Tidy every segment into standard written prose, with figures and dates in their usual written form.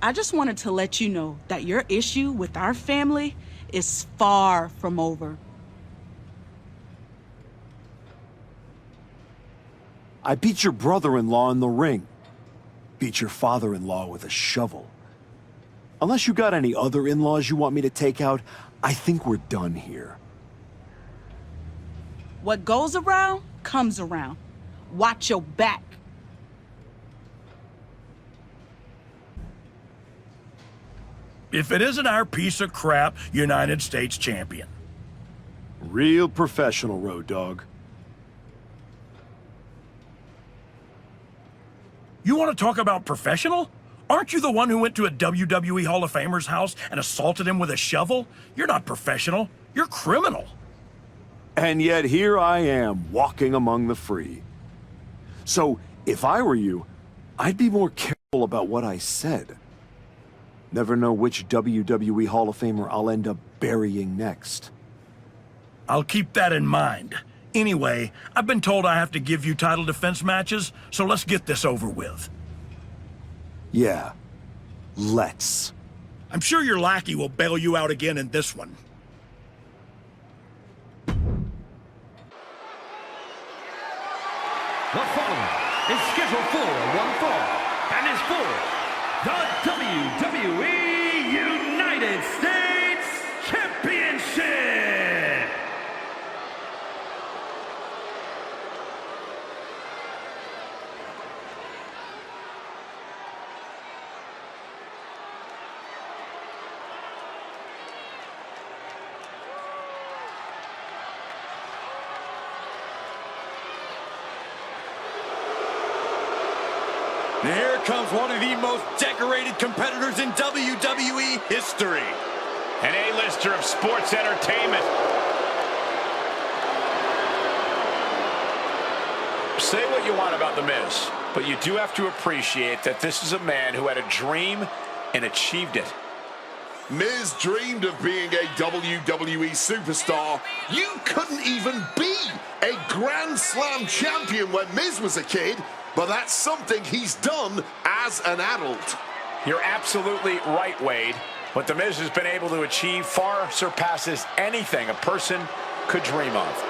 I just wanted to let you know that your issue with our family is far from over. I beat your brother-in-law in the ring. Beat your father-in-law with a shovel. Unless you got any other in-laws you want me to take out, I think we're done here. What goes around, comes around. Watch your back. If it isn't our piece of crap United States champion. Real professional, Road Dogg. You want to talk about professional? Aren't you the one who went to a WWE Hall of Famer's house and assaulted him with a shovel? You're not professional. You're criminal. And yet here I am, walking among the free. So, if I were you, I'd be more careful about what I said. Never know which WWE Hall of Famer I'll end up burying next. I'll keep that in mind. Anyway, I've been told I have to give you title defense matches, so let's get this over with. Yeah, let's. I'm sure your lackey will bail you out again in this one. The following is scheduled for one fall and is for the WWE United States Championship. And here comes one of the most decorated competitors in WWE history. An A-lister of sports entertainment. Say what you want about The Miz, but you do have to appreciate that this is a man who had a dream and achieved it. Miz dreamed of being a WWE superstar. You couldn't even be a Grand Slam champion when Miz was a kid, but that's something he's done as an adult. You're absolutely right, Wade. What The Miz has been able to achieve far surpasses anything a person could dream of.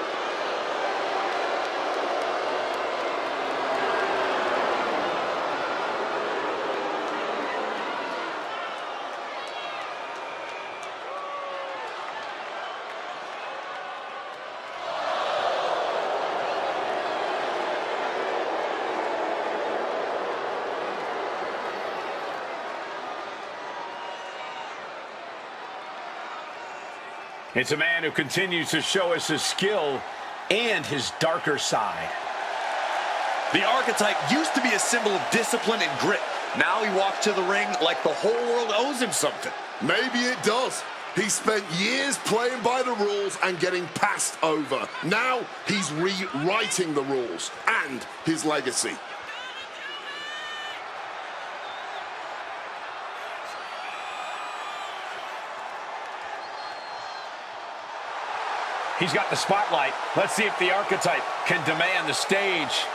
It's a man who continues to show us his skill and his darker side. The archetype used to be a symbol of discipline and grit. Now he walks to the ring like the whole world owes him something. Maybe it does. He spent years playing by the rules and getting passed over. Now he's rewriting the rules and his legacy. He's got the spotlight. Let's see if the archetype can demand the stage.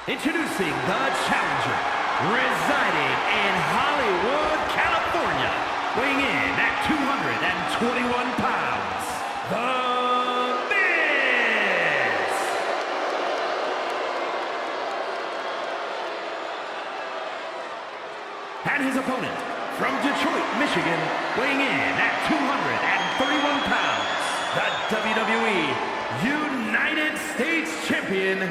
Introducing the challenger, residing in Hollywood, California, weighing in at 221 pounds, The Miz! And his opponent, from Detroit, Michigan, weighing in at 231 pounds, the WWE United States Champion,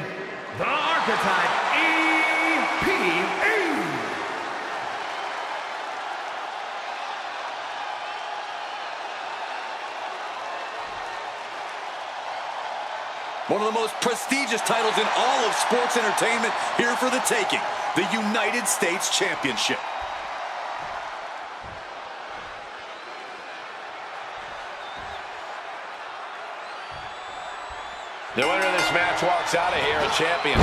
the archetype EPE. One of the most prestigious titles in all of sports entertainment, here for the taking. The United States Championship. The winner of this match walks out of here a champion.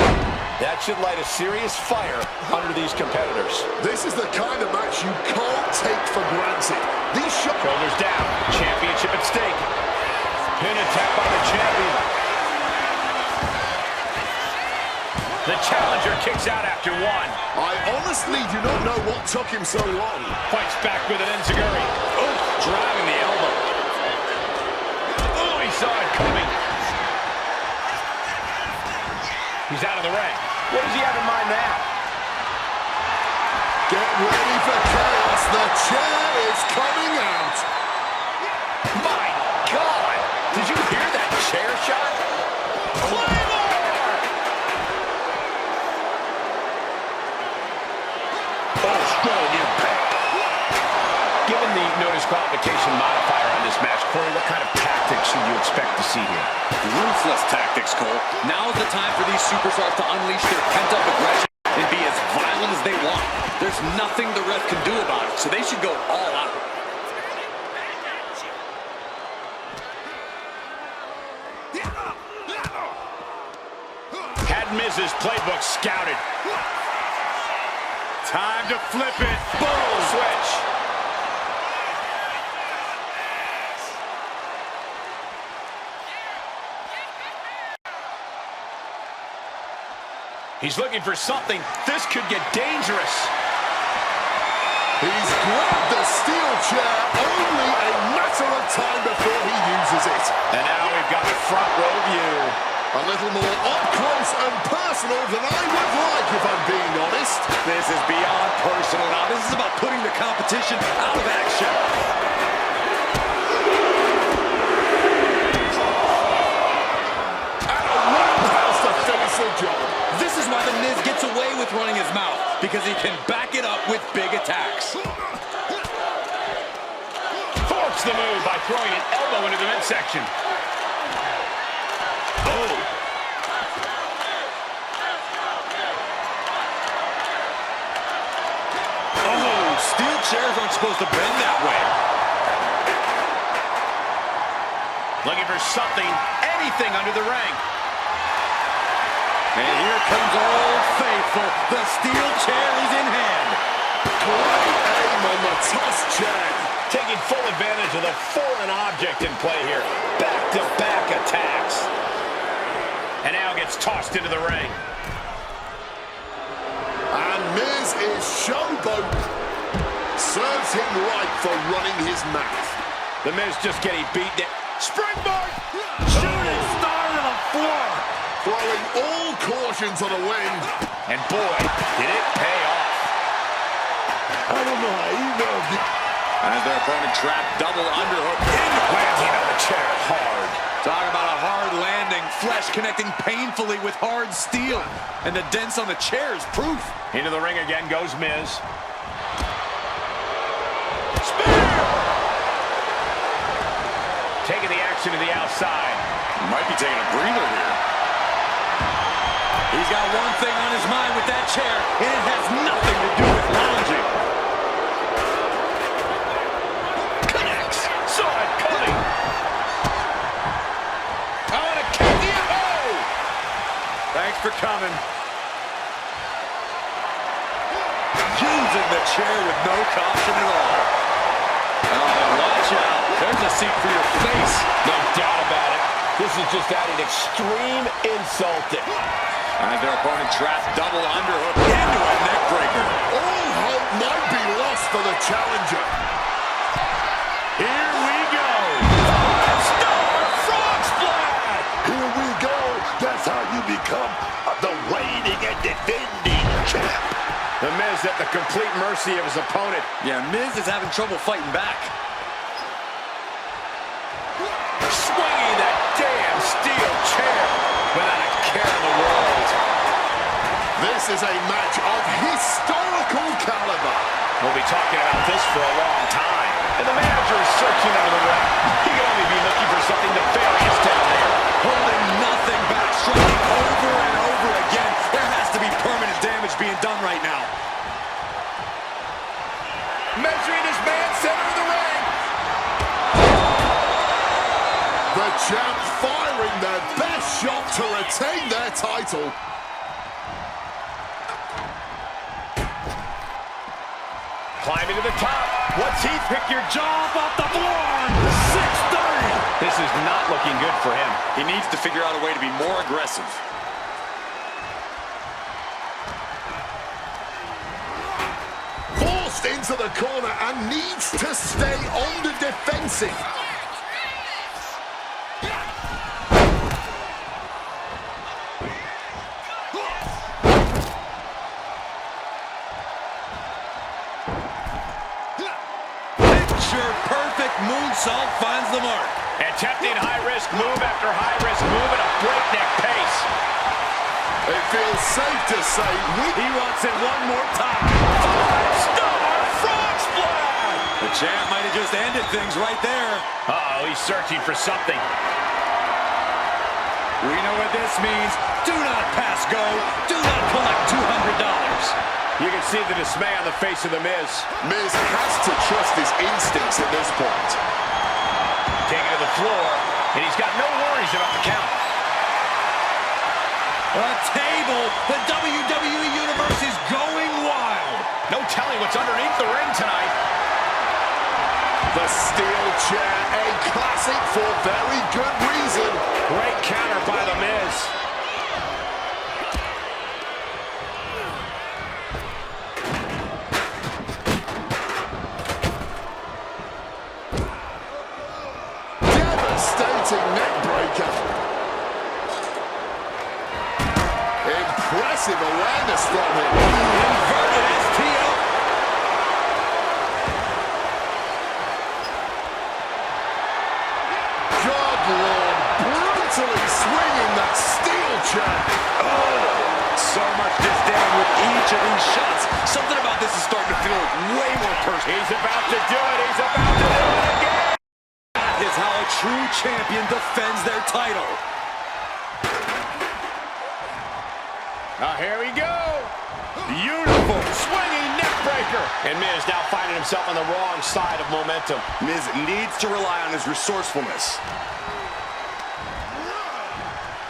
That should light a serious fire under these competitors. This is the kind of match you can't take for granted. These shoulders down, championship at stake. Pin attack by the champion. The challenger kicks out after one. I honestly do not know what took him so long. Fights back with an enziguri. Oh, driving the elbow. Oh, he saw it coming. He's out of the ring. What does he have in mind now? Get ready for chaos. The chair is coming out. My God! Did you hear that chair shot? Oh, strong impact. Given the no disqualification modifier on this match, Corey, what kind of tactics should you expect to see here? Ruthless tactics, Cole. Now is the time for these superstars to unleash their pent-up aggression and be as violent as they want. There's nothing the ref can do about it, so they should go all out. Had Miz's playbook scouted. Time to flip it. Boom! Switch. He's looking for something. This could get dangerous. He's grabbed the steel chair. Only a matter of time before he uses it. And now we've got a front row view. A little more up close and personal than I would like, if I'm being honest. This is beyond personal now. This is about putting the competition out of action. And a roundhouse to finish the job. This is why The Miz gets away with running his mouth, because he can back it up with big attacks. Forks the move by throwing an elbow into the midsection. Oh! Oh, steel chairs aren't supposed to bend that way. Looking for something, anything under the ring. And here comes Old Faithful. The steel chair is in hand. Great aim on the toss chair. Taking full advantage of the foreign object in play here. Back-to-back attacks. And now gets tossed into the ring. And Miz is showboat. Serves him right for running his mouth. The Miz just getting beaten. Springboard! Shooting star to the floor. Throwing all caution to the wind. And boy, did it pay off. I don't know how you know. As their opponent trapped, double underhook. Landing on the chair hard. Talk about a hard landing. Flesh connecting painfully with hard steel. And the dents on the chair is proof. Into the ring again goes Miz. Taking the action to the outside. Might be taking a breather here. He's got one thing on his mind with that chair, and it has nothing to do with lounging. Connects. Saw it coming. I want to kick you. Oh! Thanks for coming. Using the chair with no caution at all. Oh, watch out. There's a seat for your face. No doubt about it. This is just adding extreme insult. As their opponent trapped, double underhook into a neck breaker. All hope might be lost for the challenger. Here we go. Five-star frog splash. Here we go. That's how you become the reigning and defending champ. The Miz at the complete mercy of his opponent. Yeah, Miz is having trouble fighting back. Swinging that damn steel chair without a care in the world. This is a match of historical caliber. We'll be talking about this for a long time. And the manager is searching under the ring. He can only be looking for something nefarious down there. Holding nothing back. being done right now. Measuring his man center of the ring. The champ firing their best shot to retain their title. Climbing to the top. What's he pick your jaw off the floor? 630. This is not looking good for him. He needs to figure out a way to be more aggressive. Forced into the corner and needs to stay on the defensive. Perfect moonsault finds the mark. Attempting high-risk move after high-risk move at a breakneck pace. It feels safe to say He wants it one more time. 5-star frog splash! The champ might have just ended things right there. Uh-oh, he's searching for something. We know what this means. Do not pass go. Do not collect $200. You can see the dismay on the face of The Miz. Miz has to trust his instincts at this point. Taking to the floor, and he's got no worries about the count. A table. The WWE Universe is going wild. No telling what's underneath the ring tonight. The steel chair, a classic for very good reason. Great counter by The Miz. Devastating neck breaker. Impressive awareness from him. Inverted STO. God Lord, brutally swinging that steel chair. Oh, so much disdain with each of these shots. Something about this is starting to feel way more personal. He's about to do it. He's about to do it again. That is how a true champion defends their title. Now here we go. Beautiful swinging neck breaker. And Miz now finding himself on the wrong side of momentum. Miz needs to rely on his resourcefulness.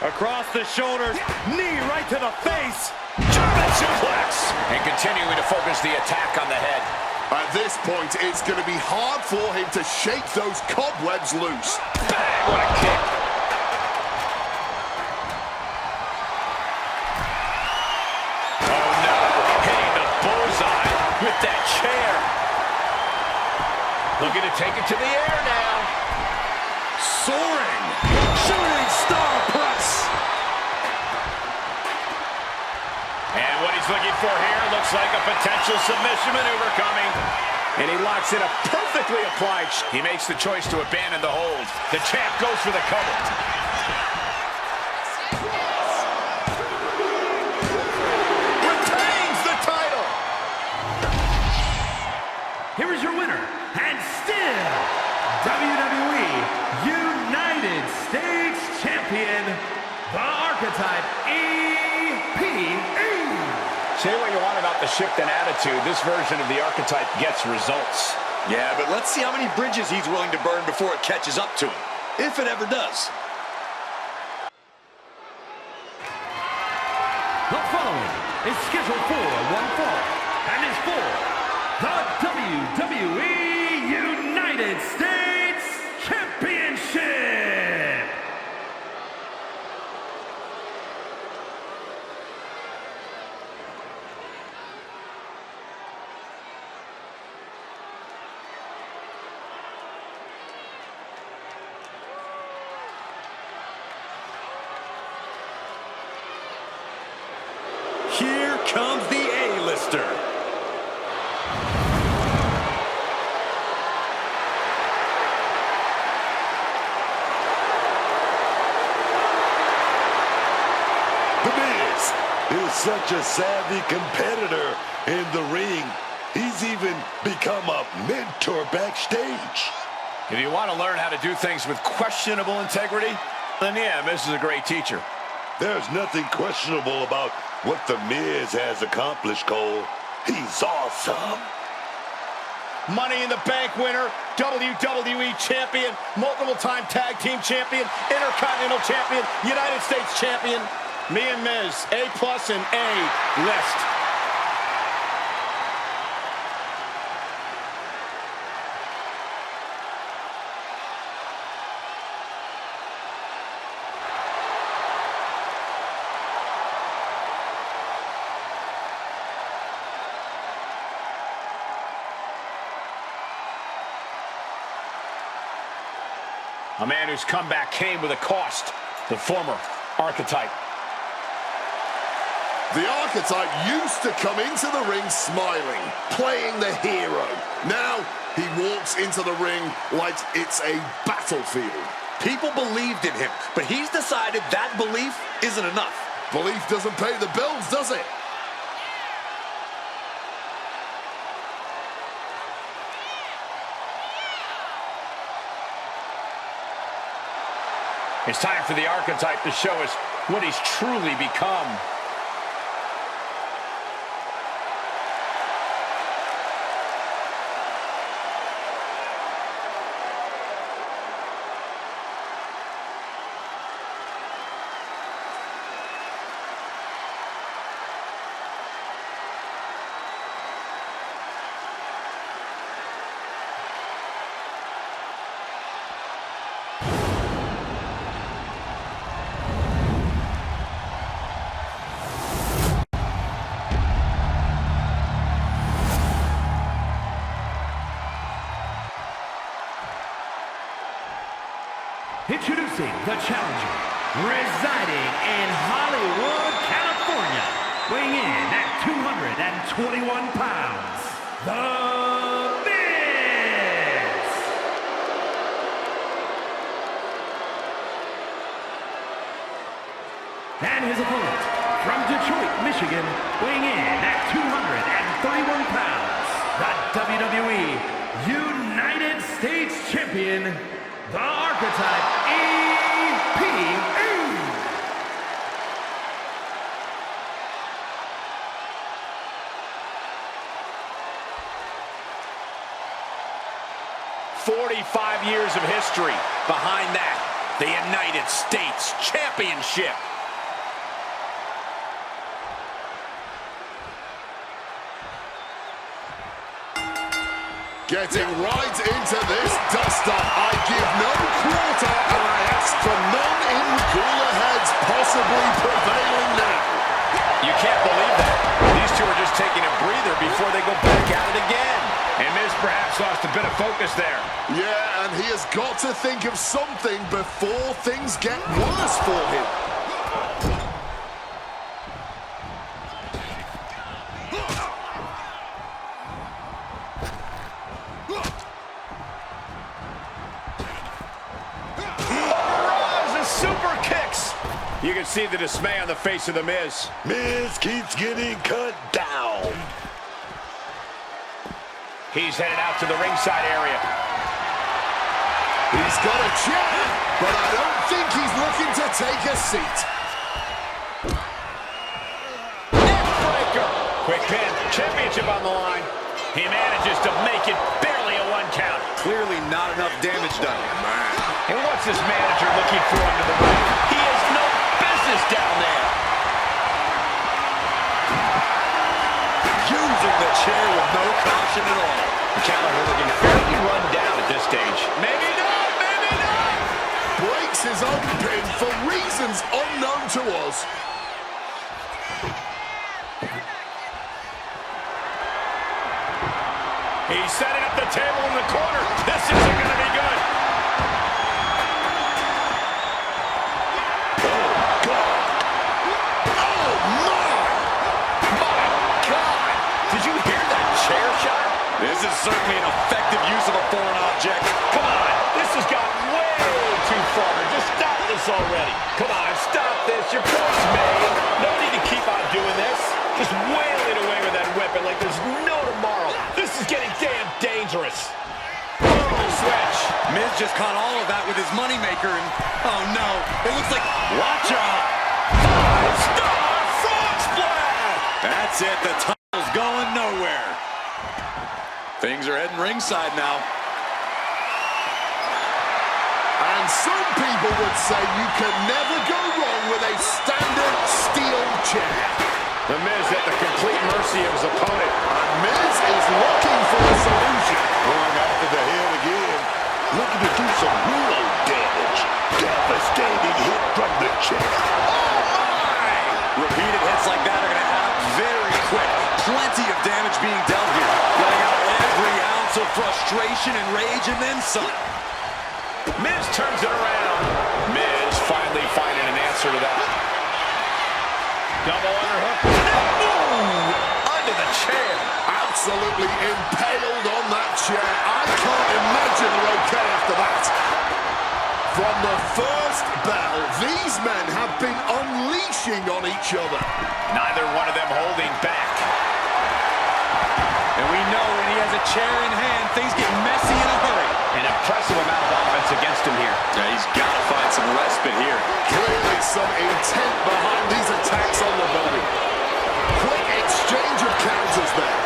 Across the shoulders, knee right to the face. German suplex. And continuing to focus the attack on the head. At this point, it's going to be hard for him to shake those cobwebs loose. Bang, what a kick. Oh no, hitting the bullseye with that chair. Looking to take it to the air now. Soaring. Shooting star press. And what he's looking for here looks like a potential submission maneuver coming. And he locks in a perfectly applied. He makes the choice to abandon the hold. The champ goes for the cover. Retains the title. Here is your winner, and still WWE United States Champion, the Archetype EPE. Say what you want about the shift in attitude. This version of the Archetype gets results. Yeah, but let's see how many bridges he's willing to burn before it catches up to him. If it ever does. The following is scheduled for one fall and is for the WWE United States Championship. Here comes the A-lister. The Miz is such a savvy competitor in the ring. He's even become a mentor backstage. If you want to learn how to do things with questionable integrity, then yeah, Miz is a great teacher. There's nothing questionable about what The Miz has accomplished, Cole. He's awesome. Money in the Bank winner, WWE champion, multiple-time tag team champion, Intercontinental champion, United States champion. Me and Miz, A+ and A list. A man whose comeback came with a cost. The former Archetype. The Archetype used to come into the ring smiling, playing the hero. Now, he walks into the ring like it's a battlefield. People believed in him, but he's decided that belief isn't enough. Belief doesn't pay the bills, does it? It's time for the Archetype to show us what he's truly become. Introducing the challenger, residing in Hollywood, California, weighing in at 221 pounds, The Miz! And his opponent, from Detroit, Michigan, weighing in at 231 pounds, the WWE United States Champion, the Archetype EPE. 45 years of history. Behind that, the United States Championship. Getting right into this dust-up. I give no quarter and I ask for none in cooler heads, possibly prevailing now. You can't believe that. These two are just taking a breather before they go back at it again. And Miz perhaps lost a bit of focus there. Yeah, and he has got to think of something before things get worse for him. You can see the dismay on the face of The Miz. Miz keeps getting cut down. He's headed out to the ringside area. He's got a chair, but I don't think he's looking to take a seat. Neckbreaker. Quick pin. Championship on the line. He manages to make it barely a 1 count. Clearly not enough damage done. And what's this manager looking for under the ring? He has no business down there. Using the chair with no caution at all. Gallagher looking fairly run down at this stage. Maybe not, maybe not. Breaks his own pin for reasons unknown to us. He's setting up the table in the corner. This isn't going to be good. Oh, God. Oh, my God. Did you hear that chair shot? This is certainly an effective use of a foreign object. Come on. This has got way too far. Just stop this already. Come on, stop this. Your point's made. No need to keep on doing this. Just wailing away with that weapon like there's no tomorrow. This is getting damn dangerous. Boom, switch. Miz just caught all of that with his moneymaker, and oh no, it looks like, watch out. That's it. The title's going nowhere. Things are heading ringside now. And some people would say you can never go wrong with a standard steel chair. The Miz at the complete mercy of his opponent. And Miz is looking for a solution. Going after the head again. Looking to do some real damage. Devastating hit from the chair. Oh, my! Repeated hits like that are going to add up very quick. Plenty of damage being dealt here. Letting out every ounce of frustration and rage and then some. Miz turns it around. Miz finally finding an answer to that. Double underhook. Ooh, under the chair. Absolutely impaled on that chair. I can't imagine they're okay after that. From the first bell, these men have been unleashing on each other. Neither one of them holding back. And we know when he has a chair in hand, things get messy in a hurry. An impressive amount of offense against him here. Yeah, he's got to find some respite here. Clearly some intent behind these attacks on the body. Quick exchange of counters there.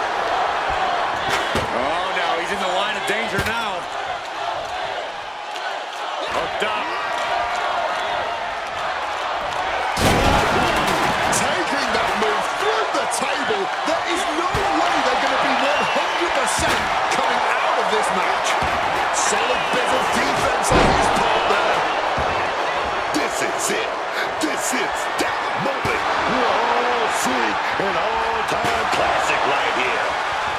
Oh, no, he's in the line of danger now. Hooked up. Taking that move through the table. There is no way they're going to be 100% coming out of this match. Solid bit of defense on his part there. This is it. This is that moment. We're all seeing an all-time classic right here.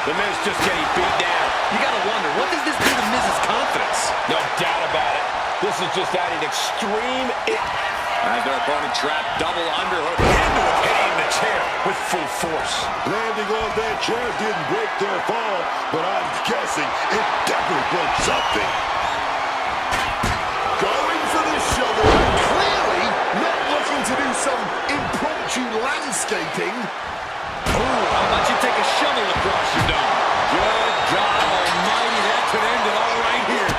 The Miz just getting beat down. You got to wonder, what does this do to Miz's confidence? No doubt about it. This is just adding extreme... As their opponent trapped, double underhook into it, hitting the chair with full force. Landing on that chair didn't break their fall, but I'm guessing it definitely broke something. Going for the shovel, and clearly not looking to do some impromptu landscaping. Ooh, how about you take a shovel across your dome? Good God almighty, that could end it all right here.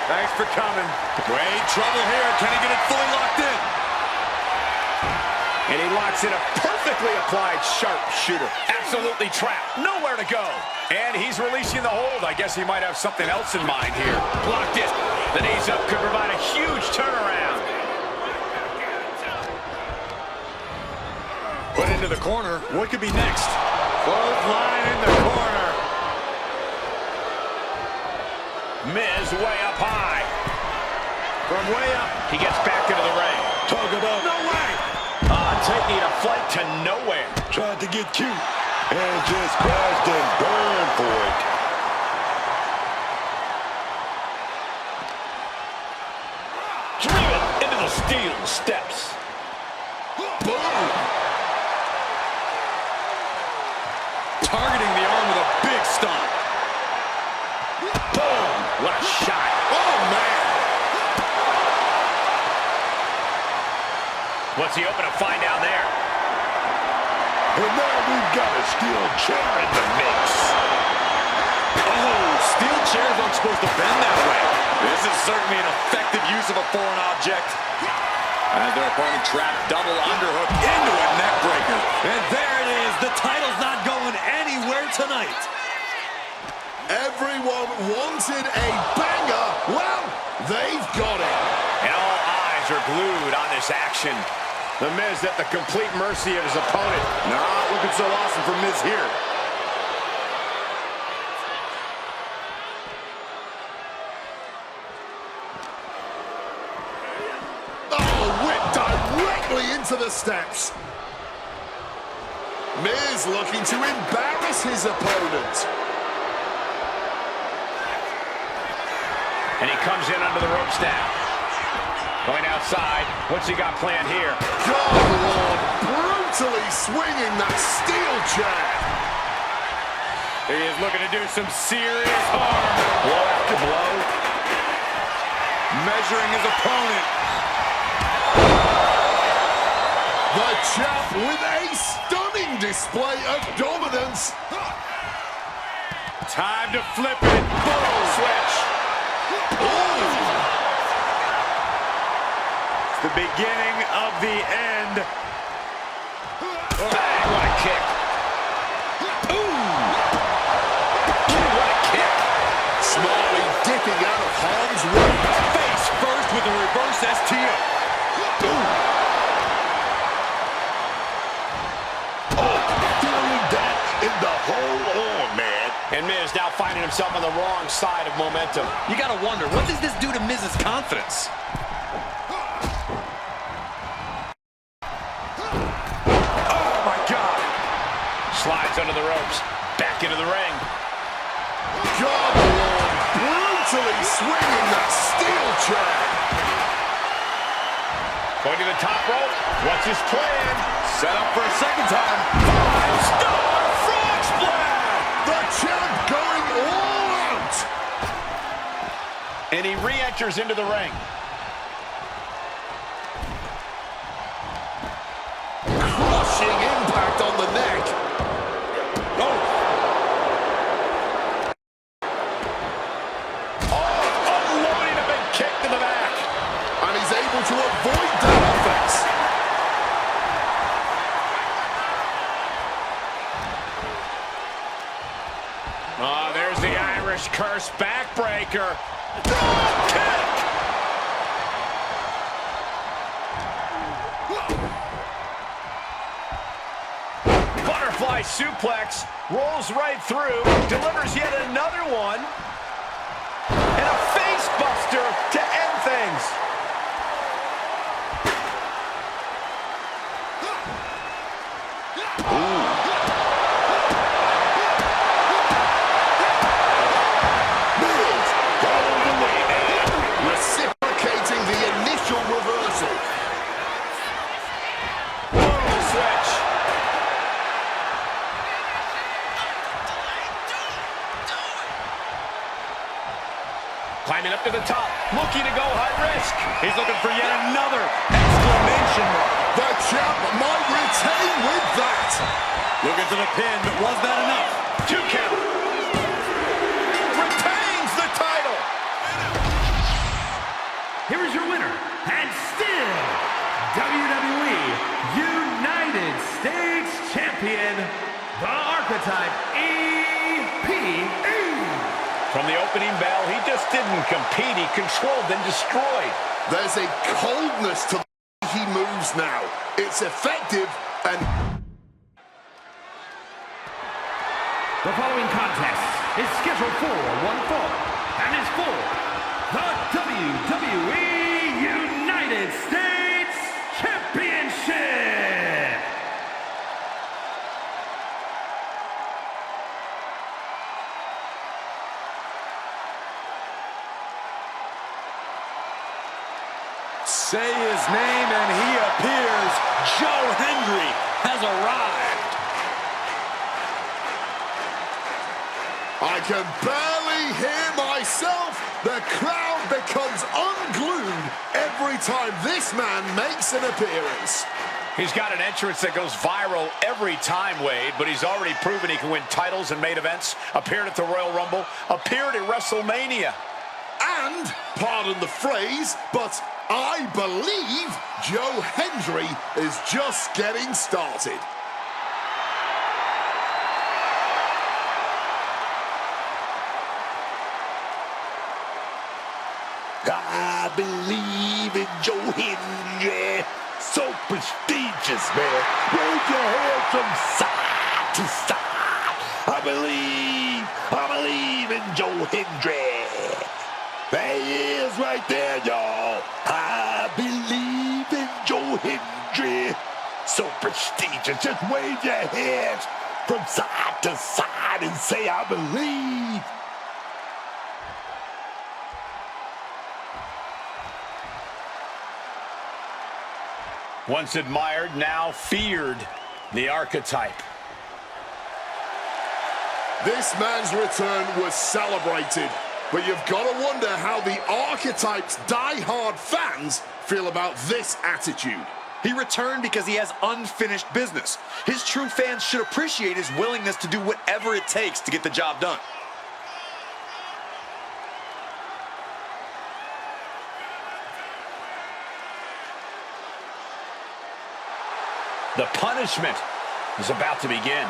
Thanks for coming. Wait, trouble here. Can he get it fully locked in? And he locks in a perfectly applied sharpshooter. Absolutely trapped. Nowhere to go. And he's releasing the hold. I guess he might have something else in mind here. Blocked it. The knees up could provide a huge turnaround. Put into the corner. What could be next? Clothesline in the corner. Miz way up high. From way up, he gets back into the ring. Talk about No way! Taking a flight to nowhere. tried to get cute and just crashed and burned for it. Driven into the steel steps. Boom! Targeting the arm with a big stomp. Boom! What a shot. Oh, man! What's he open to find down there? And now we've got a steel chair in the mix. Oh, steel chairs aren't supposed to bend that way. This is certainly an effective use of a foreign object. As their opponent trapped, double underhook into a neck breaker. And there it is. The title's not going anywhere tonight. Everyone wanted a banger. Well, they've got it. And all eyes are glued on this action. The Miz at the complete mercy of his opponent. Not looking so awesome for Miz here. Oh, whipped directly into the steps. Miz looking to embarrass his opponent. And he comes in under the ropes now. Going outside. What's he got planned here? God, Lord, brutally swinging that steel chair. He is looking to do some serious harm. Blow after blow. Measuring his opponent. The champ with a stunning display of dominance. Time to flip it. Boom. Switch. Ooh. The beginning of the end. Bang, what a kick. Ooh. What a kick. Smartly dipping out of harm's way. Face first with a reverse STO. Feeling that in the whole arm, man. And Miz now finding himself on the wrong side of momentum. You gotta wonder, what does this do to Miz's confidence? Oh my God. Slides under the ropes. Back into the ring. Godlord brutally swinging that steel chair. Going to the top rope. What's his plan? Set up for a second time. 5-star frog splash! The champ going all out. And he re-enters into the ring. Crushing impact on the neck. Unloading a big kick to the back. And he's able to avoid that offense. Oh, there's the Irish curse backbreaker. Frog kick! Butterfly suplex, rolls right through, delivers yet another one, and a face buster to end things. Miz got all the way and reciprocating the initial reversal. Boom, switch. Climbing up to the top, looking to go high risk. He's looking for yet another exclamation mark. The champ might retain with that. Looking for the pin, but was that enough? 2 count. Retains the title. Here is your winner, and still WWE United States Champion, the Archetype EPE. From the opening bell, he just didn't compete. He controlled and destroyed. There's a coldness to the way he moves now. It's effective and... The following contest is scheduled for one fall and is for the WWE United States Championship. Say his name and he appears. Joe Hendry has arrived. I can barely hear myself. The crowd becomes unglued every time this man makes an appearance. He's got an entrance that goes viral every time, Wade, but he's already proven he can win titles and main events, appeared at the Royal Rumble, appeared at WrestleMania. And, pardon the phrase, but I believe Joe Hendry is just getting started. I believe in Joe Hendry. So prestigious, man. Wave your hand from side to side. I believe in Joe Hendry. There he is right there, y'all. I believe in Joe Hendry. So prestigious. Just wave your hands from side to side and say, I believe. Once admired, now feared, the Archetype. This man's return was celebrated, but you've got to wonder how the Archetype's die-hard fans feel about this attitude. He returned because he has unfinished business. His true fans should appreciate his willingness to do whatever it takes to get the job done. The punishment is about to begin.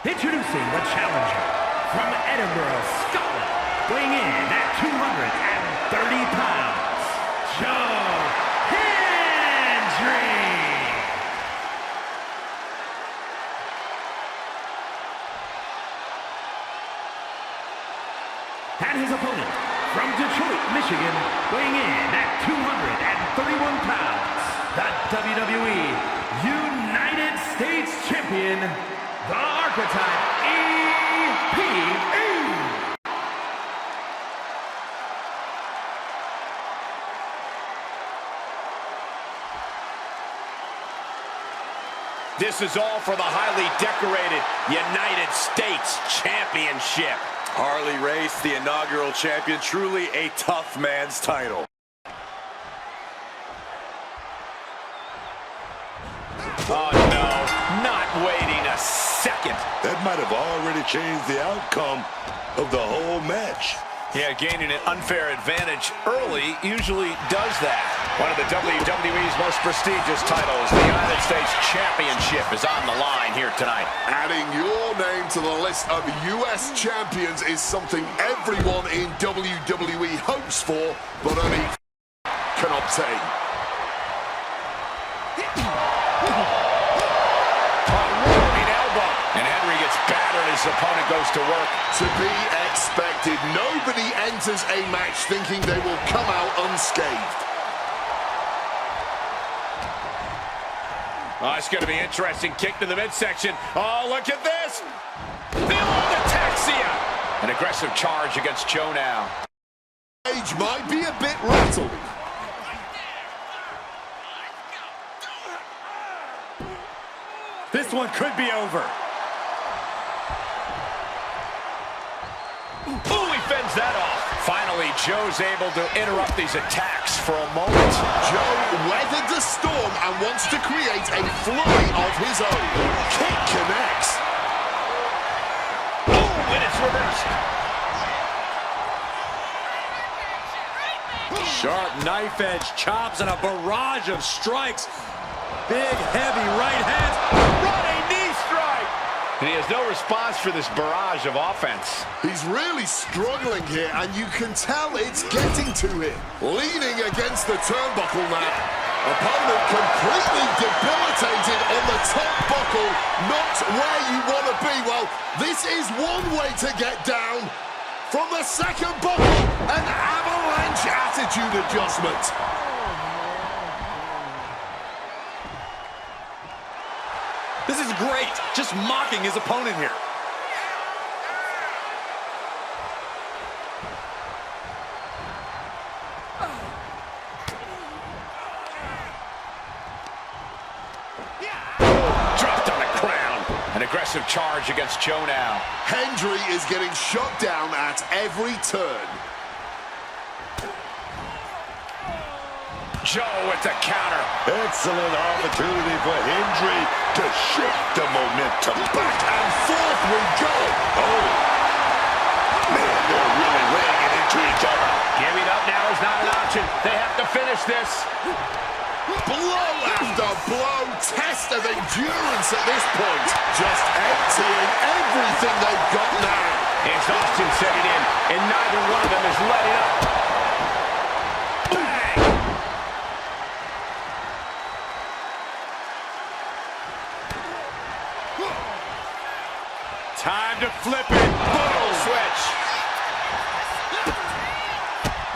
Introducing the challenger from Edinburgh, Scotland, weighing in at 230 pounds, Joe Hendry. And his opponent from Detroit, Michigan, weighing in at 231 pounds, the WWE United States Champion, the Archetype EPE. This is all for the highly decorated United States Championship. Harley Race, the inaugural champion, truly a tough man's title. Oh no, not waiting a second. That might have already changed the outcome of the whole match. Yeah, gaining an unfair advantage early usually does that. One of the WWE's most prestigious titles, the United States Championship, is on the line here tonight. Adding your name to the list of US champions is something everyone in WWE hopes for, but only can obtain. And Henry gets battered as his opponent goes to work. To be expected, nobody enters a match thinking they will come out unscathed. Oh, it's going to be interesting. Kick to the midsection. Oh, look at this. The old ataxia. An aggressive charge against Joe now. Age might be a bit rattled. This one could be over. Ooh, he fends that off. Finally, Joe's able to interrupt these attacks for a moment. Joe weathered the storm and wants to create a flurry of his own. Kick connects. Oh, and it's reversed. Sharp knife edge chops and a barrage of strikes. Big, heavy right hand. Running knee strike. And he has no response for this barrage of offense. He's really struggling here, and you can tell it's getting to him. Leaning against the turnbuckle now. Opponent completely debilitated on the top buckle. Not where you want to be. Well, this is one way to get down. From the second buckle, an avalanche attitude adjustment. This is great. Just mocking his opponent here. Dropped on the crown. An aggressive charge against Joe now. Hendry is getting shut down at every turn. Joe with the counter. Excellent opportunity for Hendry to shift the momentum. Back and forth we go. Oh, man, they're really laying it into each other. Giving up now is not an option. They have to finish this. Blow after blow, test of endurance at this point. Just emptying everything they've got now. Exhaustion setting in, and neither one of them is letting up. Bang! Time to flip it. Boom! Switch.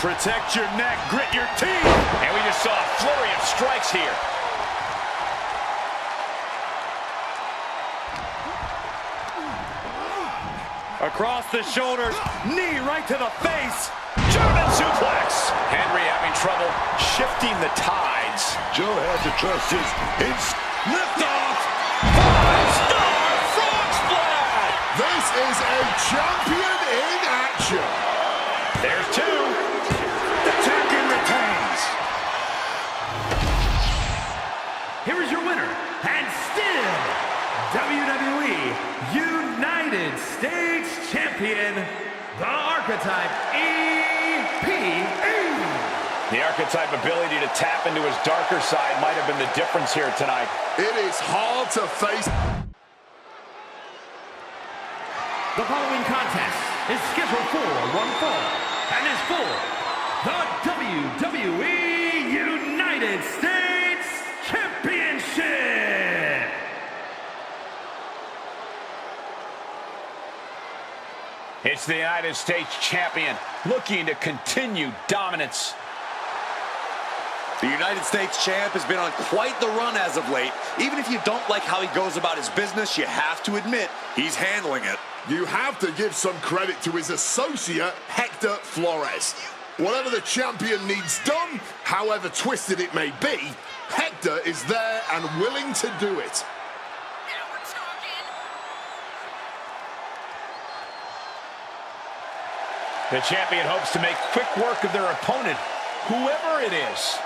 Protect your neck, grit your teeth. And we just saw a flurry of strikes here. Across the shoulders, knee right to the face. German suplex. Henry having trouble shifting the tides. Joe had to trust his instinct. Lift off. 5-star frog splash. This is a champion in action. There's two. The champion retains. Here is your winner, and still WWE United States Champion, the Archetype EPE. The Archetype ability to tap into his darker side might have been the difference here tonight. It is hard to face. The following contest is scheduled for one fall and is for the WWE United States Championship. It's the United States Champion looking to continue dominance. The United States Champ has been on quite the run as of late. Even if you don't like how he goes about his business, you have to admit he's handling it. You have to give some credit to his associate, Hector Flores. Whatever the champion needs done, however twisted it may be, Hector is there and willing to do it. The champion hopes to make quick work of their opponent, whoever it is.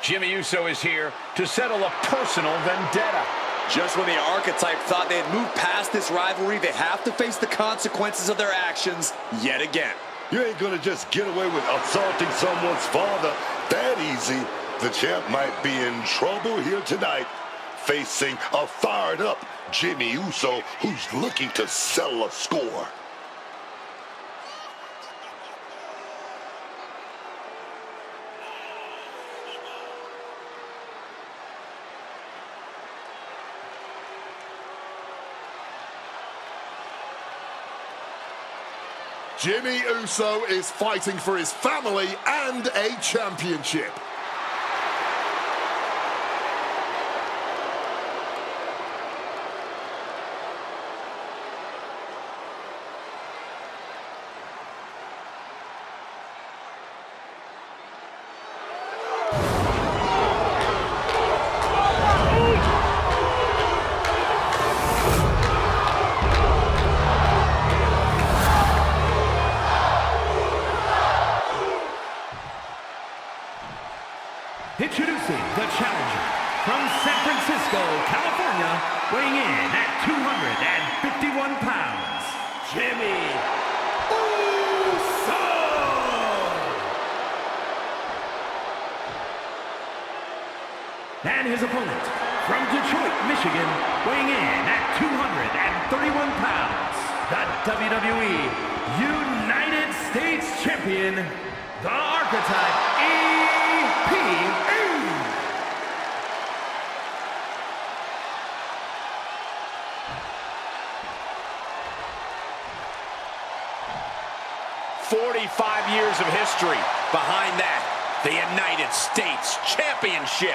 Jimmy Uso is here to settle a personal vendetta. Just when the Archetype thought they had moved past this rivalry, they have to face the consequences of their actions yet again. You ain't gonna just get away with assaulting someone's father that easy. The champ might be in trouble here tonight, facing a fired-up Jimmy Uso who's looking to settle a score. Jimmy Uso is fighting for his family and a championship. Introducing the challenger from San Francisco, California, weighing in at 251 pounds, Jimmy Uso! And his opponent from Detroit, Michigan, weighing in at 231 pounds, the WWE United States Champion, the Archetype EPE. 45 years of history. Behind that, the United States Championship.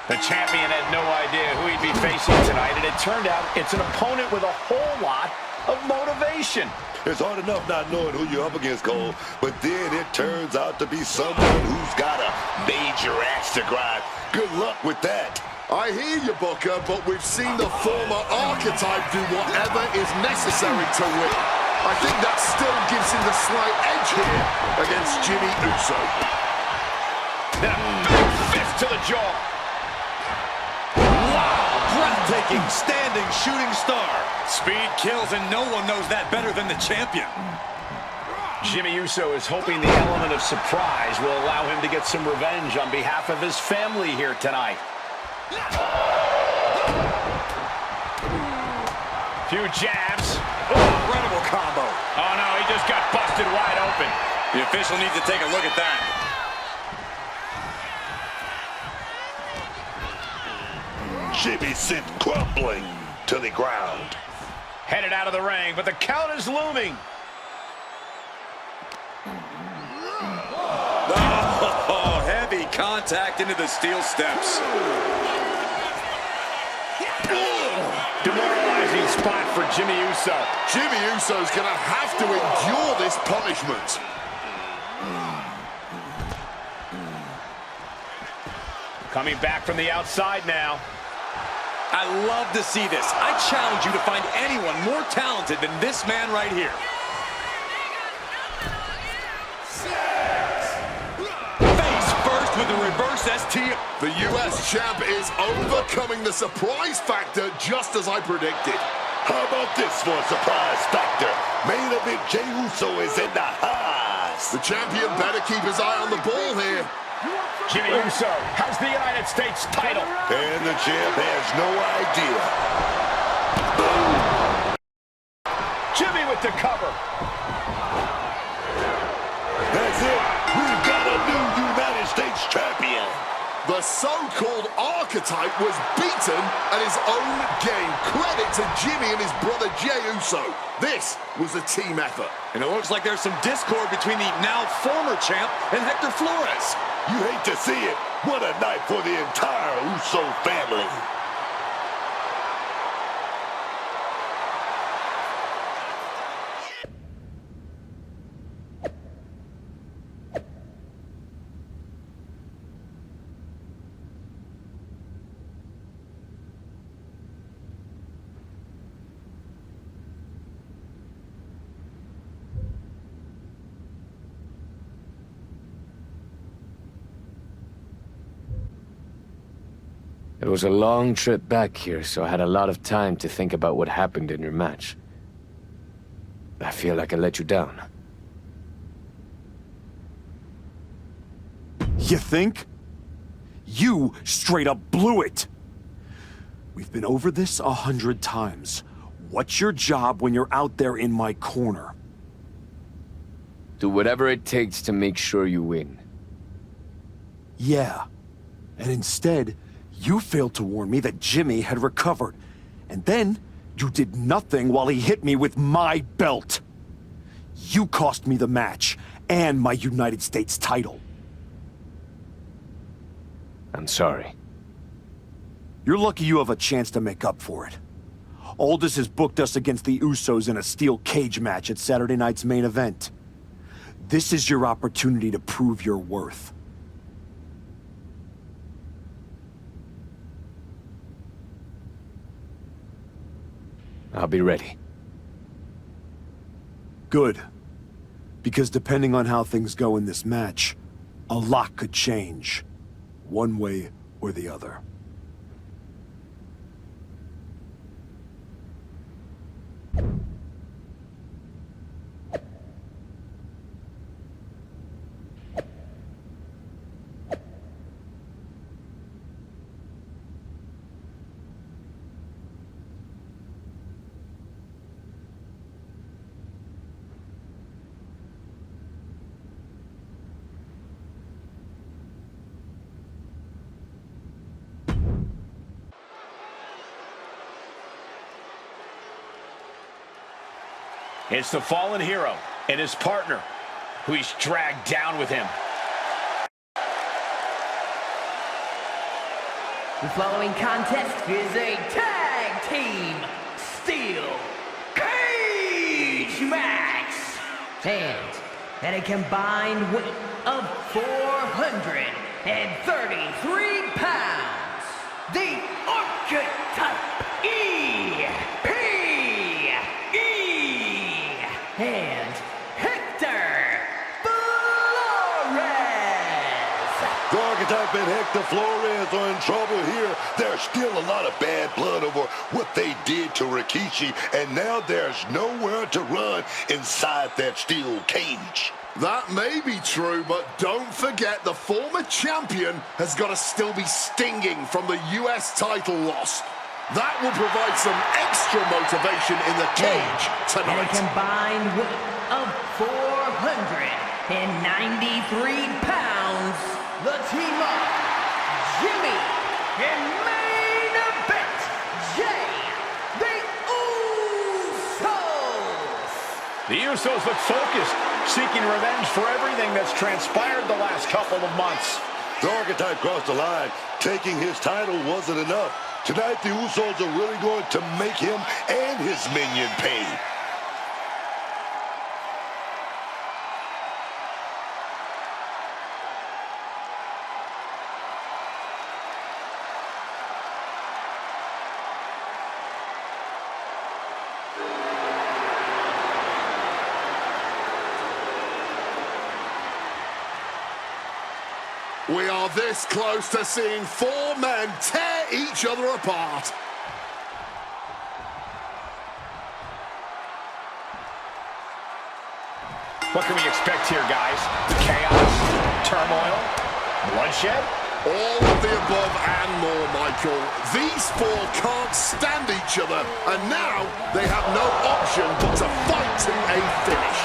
The champion had no idea who he'd be facing tonight, and it turned out it's an opponent with a whole lot of motivation. It's hard enough not knowing who you're up against, Cole, but then it turns out to be someone who's got a major axe to grind. Good luck with that. I hear you, Booker, but we've seen the former Archetype do whatever is necessary to win. I think that still gives him the slight edge here against Jimmy Uso. Then a big fist to the jaw. Wow, breathtaking. breathtaking, standing shooting star. Speed kills, and no one knows that better than the champion. Jimmy Uso is hoping the element of surprise will allow him to get some revenge on behalf of his family here tonight. Few jabs. Oh, incredible combo. Oh, no, he just got busted wide open. The official needs to take a look at that. Jimmy sent crumbling to the ground. Headed out of the ring, but the count is looming. Oh, heavy contact into the steel steps. Demoralizing spot for Jimmy Uso. Jimmy Uso's going to have to endure this punishment. Coming back from the outside now. I love to see this. I challenge you to find anyone more talented than this man right here. Face first with the reverse ST. The US champ is overcoming the surprise factor just as I predicted. How about this for a surprise factor? Main event Jey Uso is in the house. The champion better keep his eye on the ball here. Jimmy Uso has the United States title. And the champ has no idea. Jimmy with the cover. That's it. We've got a new United States champion. The so-called archetype was beaten at his own game. Credit to Jimmy and his brother Jey Uso. This was a team effort. And it looks like there's some discord between the now former champ and Hector Flores. You hate to see it. What a night for the entire Uso family. It was a long trip back here, so I had a lot of time to think about what happened in your match. I feel like I let you down. You think? You straight up blew it! We've been over this 100 times. What's your job when you're out there in my corner? Do whatever it takes to make sure you win. Yeah. And instead, you failed to warn me that Jimmy had recovered. And then, you did nothing while he hit me with my belt. You cost me the match, and my United States title. I'm sorry. You're lucky you have a chance to make up for it. Aldous has booked us against the Usos in a steel cage match at Saturday night's main event. This is your opportunity to prove your worth. I'll be ready. Good. Because depending on how things go in this match, a lot could change. One way or the other. It's the fallen hero and his partner, who he's dragged down with him. The following contest is a tag team steel cage match. And at a combined weight of 433 pounds, the archetype and Hector Flores. The archetype and Hector Flores are in trouble here. They're there's still a lot of bad blood over what they did to Rikishi, and now there's nowhere to run inside that steel cage. That may be true, but don't forget the former champion has got to still be stinging from the US title loss. That will provide some extra motivation in the cage tonight. A combined weight of 493 pounds. The team up, Jimmy, and main event, Jay, the Usos. The Usos look focused, seeking revenge for everything that's transpired the last couple of months. The archetype crossed the line. Taking his title wasn't enough. Tonight, the Usos are really going to make him and his minion pay. We are this close to seeing four men tear each other apart. What can we expect here, guys? Chaos, turmoil, bloodshed? All of the above and more, Michael. These four can't stand each other, and now they have no option but to fight to a finish.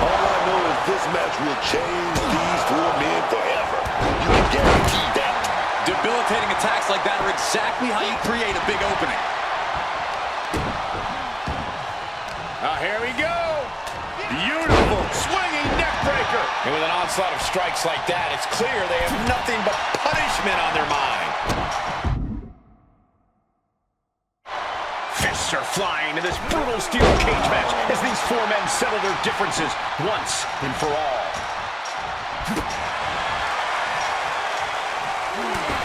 All I know is this match will change these four men forever. You can guarantee that. Debilitating attacks like that are exactly how you create a big opening. Here we go. Beautiful swinging neck breaker. And with an onslaught of strikes like that, it's clear they have nothing but punishment on their mind. Fists are flying in this brutal steel cage match as these four men settle their differences once and for all.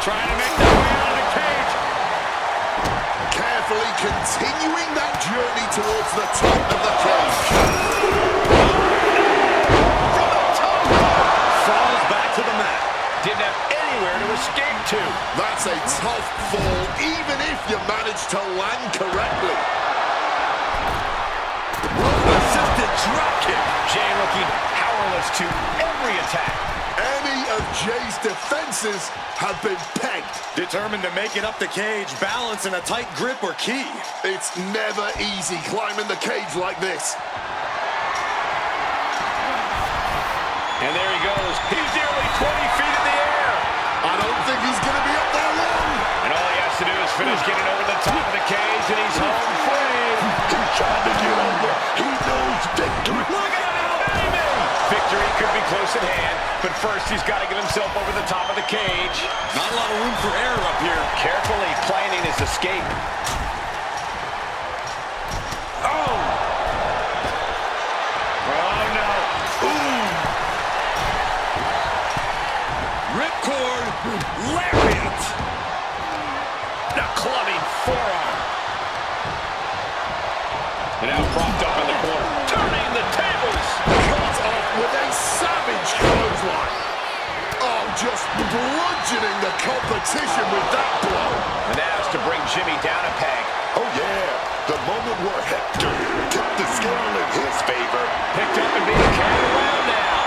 Trying to make their way out of the cage. Carefully continuing that journey towards the top of the cage. From the top. Falls back to the mat. Didn't have anywhere to escape to. That's a tough fall, even if you manage to land correctly. Assisted drop kick. Jay looking powerless to every attack. Any of Jay's defenses have been pegged. Determined to make it up the cage, balance and a tight grip are key. It's never easy climbing the cage like this. And there he goes. He's nearly 20 feet in the air. I don't think he's going to be up there long. And all he has to do is finish getting over the top of the cage, and he's home free. He's trying to get over. He knows victory. Look at him, baby! Victory could be close at hand, but first he's got to get himself over the top of the cage. Not a lot of room for error up here. Carefully planning his escape. Oh! Oh, no. Ooh! Ripcord. Lariat! A clubbing forearm. And now propped up in the corner. Turning the tables! Cut off with a savage clothesline. Oh, just bludgeoning the competition with that blow. And that's to bring Jimmy down a peg. Oh, yeah. The moment where Hector tipped the scale in his favor. Picked up and being carried around now.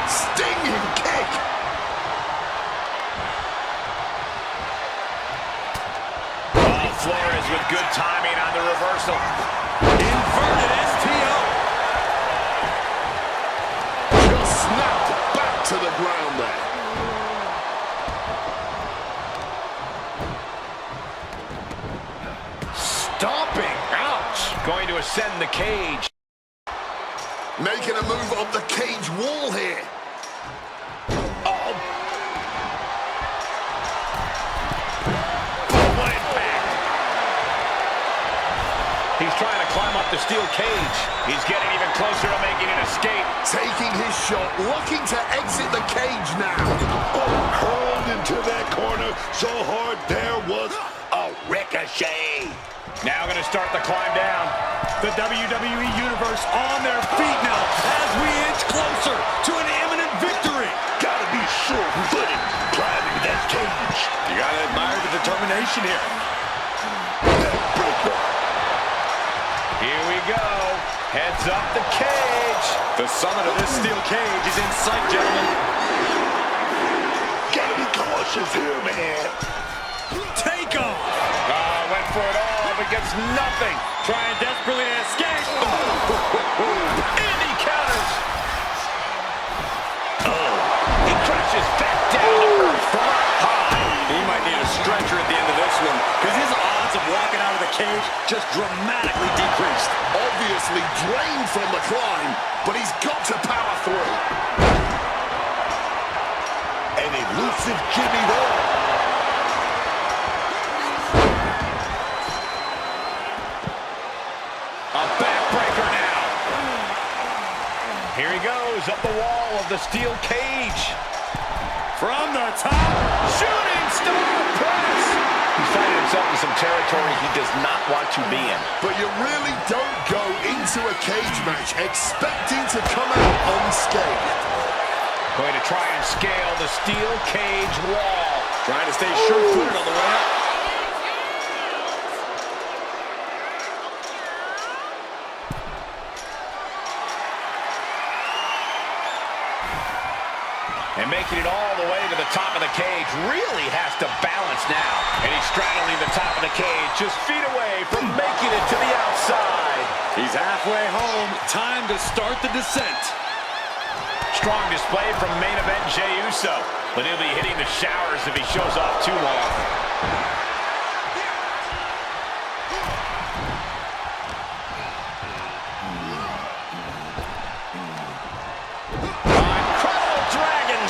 Stinging kick. Oh, Flores with good timing on the reversal. Inverted STO. Just snapped back to the ground there. Stomping. Ouch. Going to ascend the cage. Making a move up the cage wall here. Oh. What impact. He's trying to climb up the steel cage. He's getting even closer to making an escape. Taking his shot, looking to exit the cage now. Oh, hurled into that corner so hard there was a ricochet. Now going to start the climb down. The WWE Universe on their feet now as we inch closer to an imminent victory. Gotta be sure-footed, climbing cage. You gotta admire the determination here. Breaker. Here we go. Heads up the cage. The summit of this steel cage is in sight, gentlemen. Gotta be cautious here, man. Take off. Went for it all, but gets nothing. Trying desperately to escape. And he counters. He crashes back down to earth from up high. He might need a stretcher at the end of this one, because his odds of walking out of the cage just dramatically decreased. Obviously drained from the climb, but he's got to power through. An elusive Jimmy there. A backbreaker now. Here he goes up the wall of the steel cage. From the top, Shooting star press. He's finding himself in some territory he does not want to be in. But you really don't go into a cage match expecting to come out unscathed. Going to try and scale the steel cage wall. trying to stay sure-footed on the way up. And making it all the way to the top of the cage. Really has to balance now. And he's straddling the top of the cage, just feet away from making it to the outside. He's halfway home. Time to start the descent. Strong display from main event Jey Uso. But he'll be hitting the showers if he shows off too long.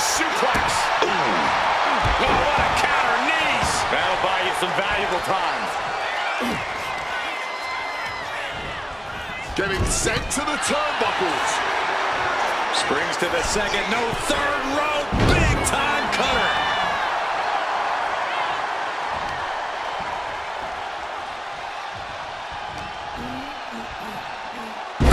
Suplex. Oh, what a counter, knees. That'll buy you some valuable time. Getting sent to the turnbuckles. Springs to the second, no third rope, big time cutter.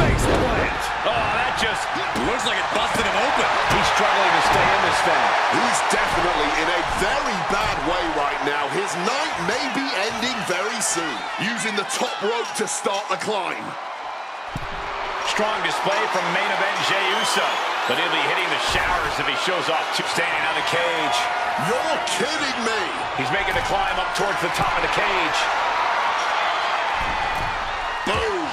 Face plant. Oh, that just looks like it busted him open. He's struggling to stay in this thing. He's definitely in a very bad way right now. His night may be ending very soon. Using the top rope to start the climb. Strong display from main event Jey Uso. But he'll be hitting the showers if he shows off too. Standing on the cage. You're kidding me. He's making the climb up towards the top of the cage. Boom.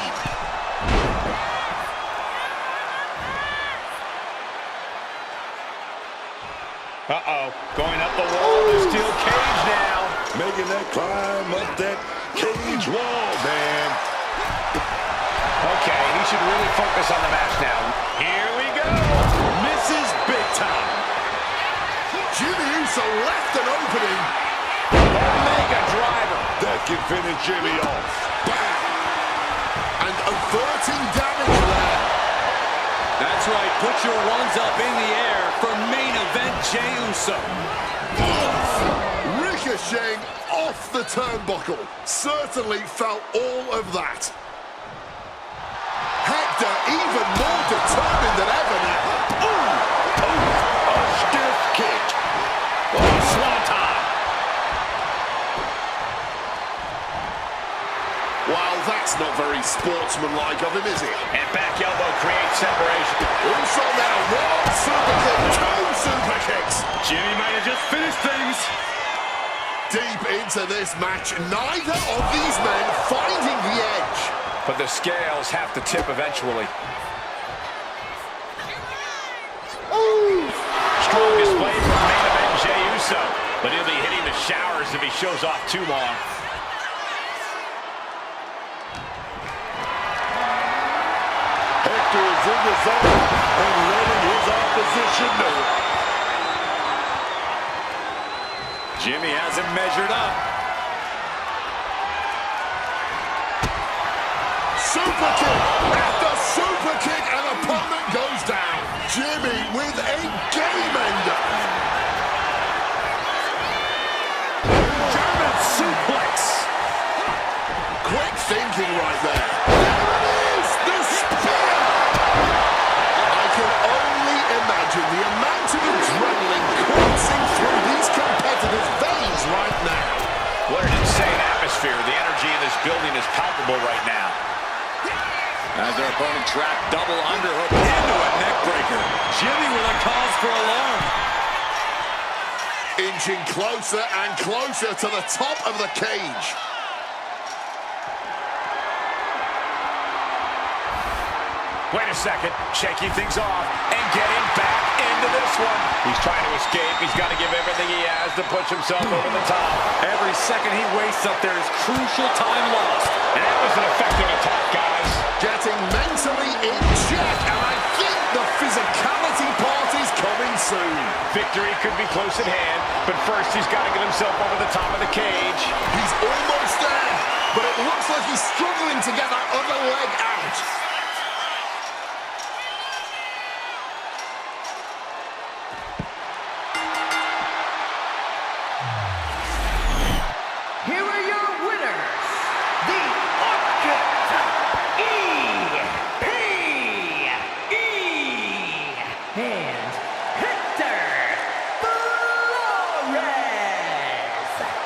Uh-oh. Going up the wall of the steel cage now. Making that climb up that cage wall, man. Okay, he should really focus on the match now. Here we go. Misses big time. Jimmy Uso left an opening. Mega driver. That can finish Jimmy off. Bam. And averting damage there. That's right, put your ones up in the air for main event Jey Uso. Ricocheting off the turnbuckle. Certainly felt all of that. Hector even more determined than ever now. A stiff kick. Oh, swanton. Well, that's not very sportsmanlike of him, is it? And back elbow creates separation. Also now, one super kick, two super kicks. Jimmy might have just finished things. Deep into this match, neither of these men finding the edge. But the scales have to tip eventually. Strong display from main event Jey Uso. But he'll be hitting the showers if he shows off too long. Hector is in the zone and letting his opposition know it. Jimmy has him measured up. Super kick after super kick, and opponent goes down. Jimmy with a game ender. German suplex. Quick thinking right there. There it is, the spear. I can only imagine the amount of adrenaline coursing through these competitors' building is palpable right now. As their opponent trapped double underhook into a neck breaker. Jimmy with a cause for alarm. Inching closer and closer to the top of the cage. Wait a second, shaking things off and getting back into this one. He's trying to escape. He's got to give everything he has to push himself over the top. Every second he wastes up there is crucial time lost. And that was an effective attack, guys. Getting mentally in check, and I think the physicality part is coming soon. Victory could be close at hand, but first he's got to get himself over the top of the cage. He's almost there, but it looks like he's struggling to get that other leg out. Here are your winners, the E.P.E. and Hector Flores.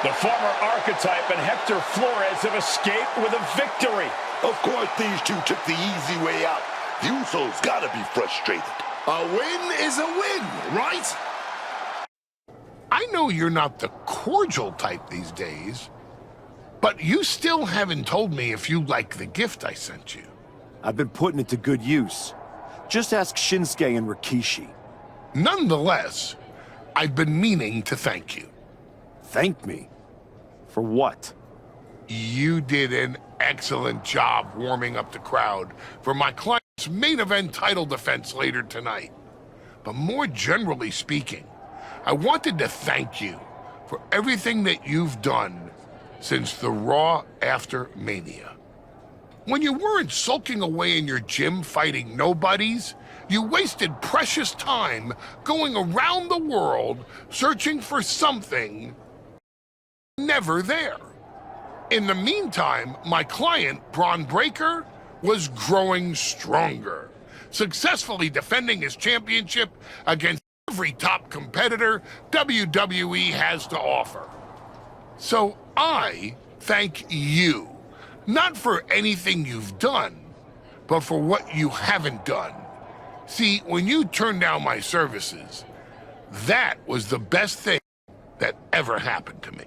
The former archetype and Hector Flores have escaped with a victory. Of course, these two took the easy way out. The Usos gotta be frustrated. A win is a win, right? I know you're not the cordial type these days, but you still haven't told me if you like the gift I sent you. I've been putting it to good use. Just ask Shinsuke and Rikishi. Nonetheless, I've been meaning to thank you. Thank me? For what? You did an excellent job warming up the crowd for my client's main event title defense later tonight. But more generally speaking, I wanted to thank you for everything that you've done since the Raw after Mania. When you weren't sulking away in your gym fighting nobodies, you wasted precious time going around the world searching for something never there. In the meantime, my client, Braun Breaker, was growing stronger, successfully defending his championship against every top competitor WWE has to offer. So I thank you, not for anything you've done, but for what you haven't done. See, when you turned down my services, that was the best thing that ever happened to me.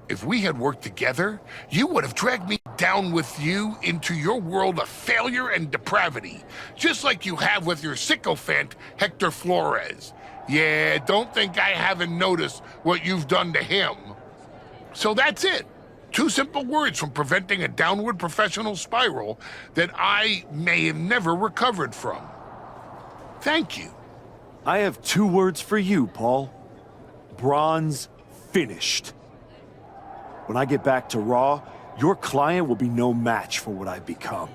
If we had worked together, you would have dragged me down with you into your world of failure and depravity, just like you have with your sycophant, Hector Flores. Yeah, don't think I haven't noticed what you've done to him. So that's it. 2 simple words from preventing a downward professional spiral that I may have never recovered from. Thank you. I have 2 words for you, Paul. Braun's finished. When I get back to Raw, your client will be no match for what I've become.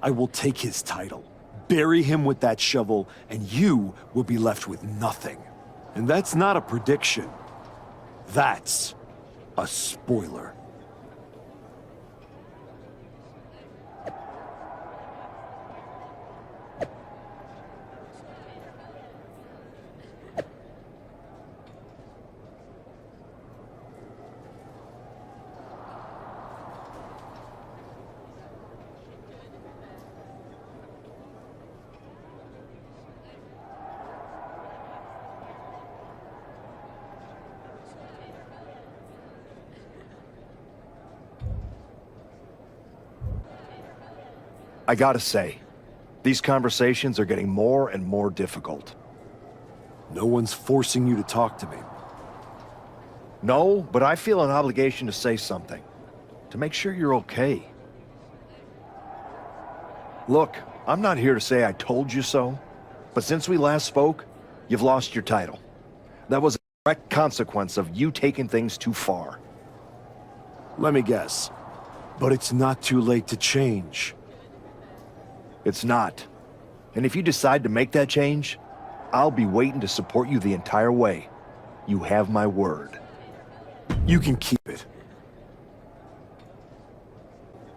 I will take his title, bury him with that shovel, and you will be left with nothing. And that's not a prediction. That's a spoiler. I gotta say, these conversations are getting more and more difficult. No one's forcing you to talk to me. No, but I feel an obligation to say something. To make sure you're okay. Look, I'm not here to say I told you so, but since we last spoke, you've lost your title. That was a direct consequence of you taking things too far. Let me guess. But it's not too late to change. It's not. And if you decide to make that change, I'll be waiting to support you the entire way. You have my word. You can keep it.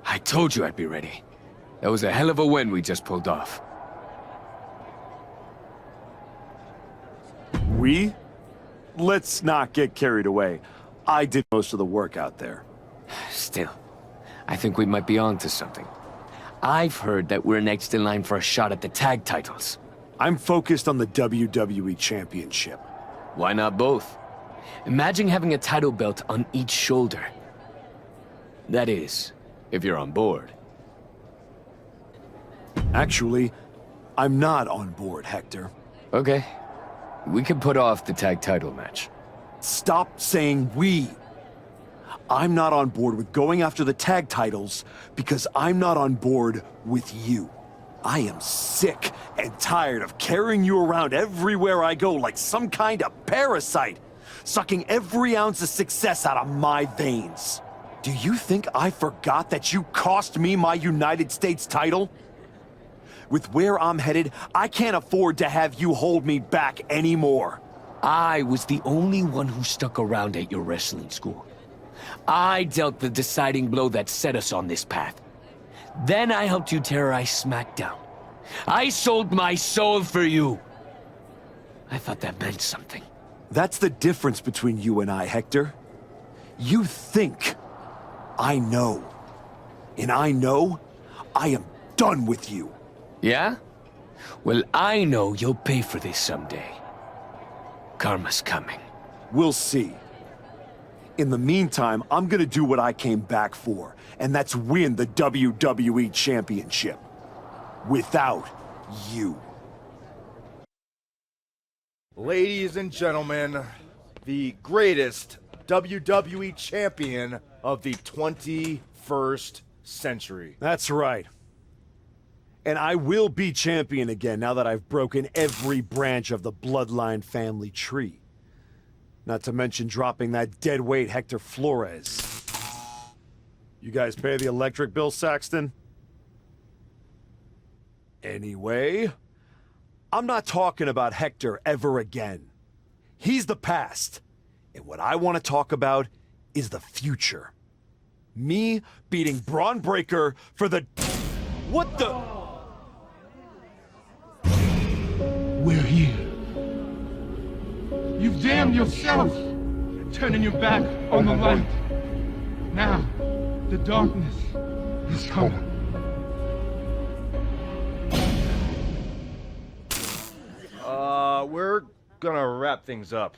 I told you I'd be ready. That was a hell of a win we just pulled off. We? Let's not get carried away. I did most of the work out there. Still, I think we might be onto something. I've heard that we're next in line for a shot at the tag titles. I'm focused on the WWE Championship. Why not both? Imagine having a title belt on each shoulder. That is, if you're on board. Actually, I'm not on board, Hector. Okay. We can put off the tag title match. Stop saying we. I'm not on board with going after the tag titles because I'm not on board with you. I am sick and tired of carrying you around everywhere I go like some kind of parasite, sucking every ounce of success out of my veins. Do you think I forgot that you cost me my United States title? With where I'm headed, I can't afford to have you hold me back anymore. I was the only one who stuck around at your wrestling school. I dealt the deciding blow that set us on this path. Then I helped you terrorize SmackDown. I sold my soul for you. I thought that meant something. That's the difference between you and I, Hector. You think I know. And I know I am done with you. Yeah? Well, I know you'll pay for this someday. Karma's coming. We'll see. In the meantime, I'm gonna do what I came back for, and that's win the WWE Championship. Without you. Ladies and gentlemen, the greatest WWE champion of the 21st century. That's right. And I will be champion again now that I've broken every branch of the Bloodline family tree. Not to mention dropping that deadweight Hector Flores. You guys pay the electric bill, Saxton? Anyway, I'm not talking about Hector ever again. He's the past. And what I want to talk about is the future. Me beating Braun Breaker for the... What the... We're here. You've damned yourself, turning your back on the light. Now, the darkness is coming. We're gonna wrap things up.